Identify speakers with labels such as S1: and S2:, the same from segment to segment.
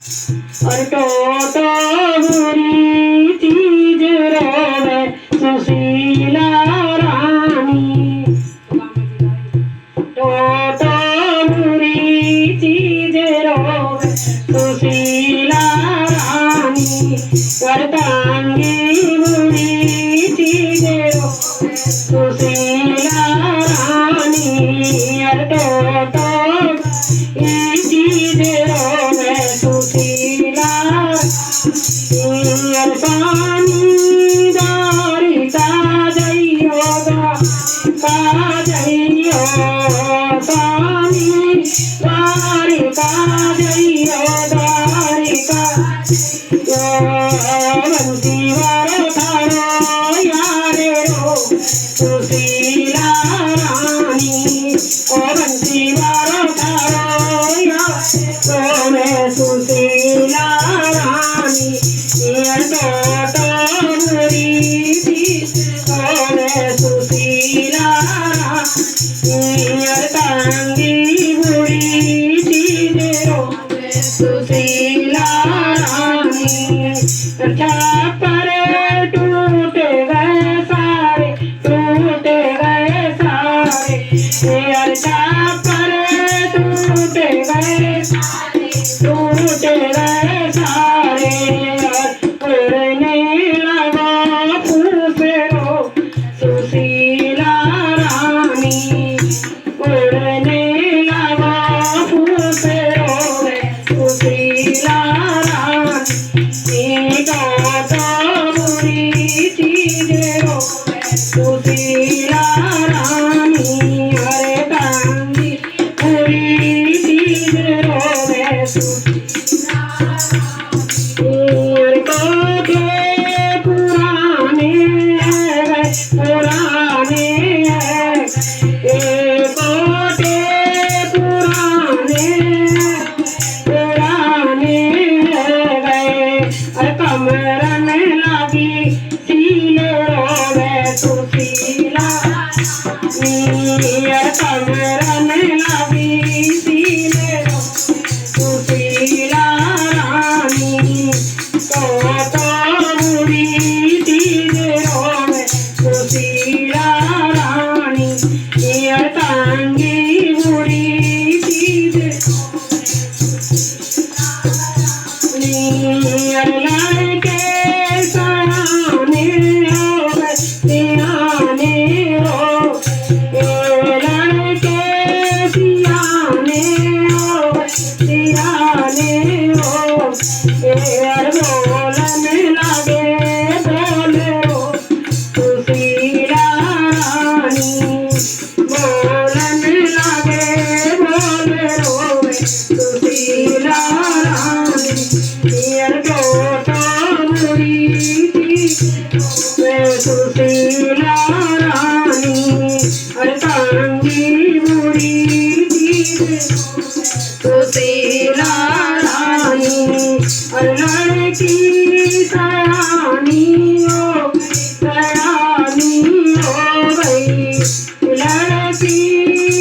S1: और टोटो बुरी चीज रोवे सुशीला रानी। टोटो बुरी चीज रोवे सुशीला रानी। अर्धांगी बुरी चीज रोवे सुशीला रानी। और टोटो चीज रोवे सुशीला। पानी दारी का जइयो का जइयो पानी दारी का जइयो दारी का बंसी वारो थारो यारे रो सुशीला रानी। ओ बंसी वारो थारो यारो रे सुशीला रानी। टोटो बुरी चीज रोवे सुशीला रानी। अर्धांगी बुरी चीज रोवे सुशीला रानी। छापर टूट गए सारे टूट गए सारे। छापर टूट गए सारे टूट गए सारे। उड़ने लगा फूफेरो सुशीला रानी। उड़ने लगा फूफेरो सुशीला रानी। टोटो बुरी चीज रोवे सुशीला रानी। हरे कांदी बुरी चीज रोवे सुशीला रानी। कोठे पुराने पुराने कोठे पुराने पुराने गए। कमरन लगी सीले रोवे सुशीला। कमरन लगी सीले सुशीला रानी। टोटो बुरी चीज रोवे सुशीला रानी। अर्धांगी बुरी चीज लड़के सयाने हो सियाने हो। लड़के सियाने हो सियाने हो। बोलन लगे बोलो सुशीला रानी। बोलन लगे बोलो सुशीला रानी। टोटो बुरी चीज सुशीला रानी। अर्धांगी बुरी चीज सुशीला रानी। और लड़की सयानी हो गई। लड़की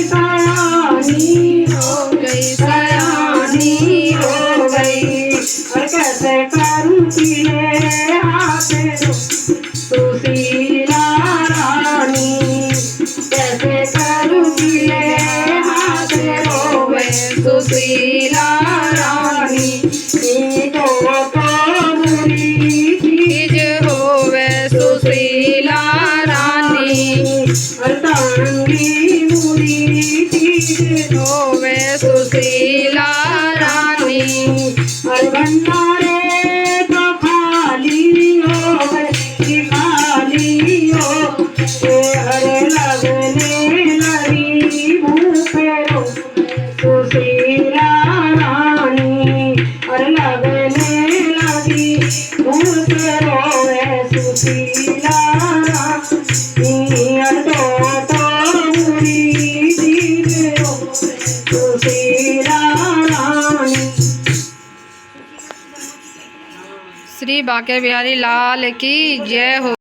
S1: सयानी हो गई सयानी हो गई। और कैसे करूँ पीले हाथ सुशीला रानी। कैसे करूँ पीले हाथ रोवे सुशीला रानी। टोटो बुरी चीज होवे सुशीला रानी। अर्धांगी बुरी चीज होवे सुशीला रानी। और भंडारे तो खाली हो खाली हो। हरे लगने लगी भूखेरो सुशीला रानी। और लगने लगी भूखेरो सुशीला रानी। और टोटो बुरी चीज सुशीला रानी।
S2: श्री बांके बिहारी लाल की जय हो।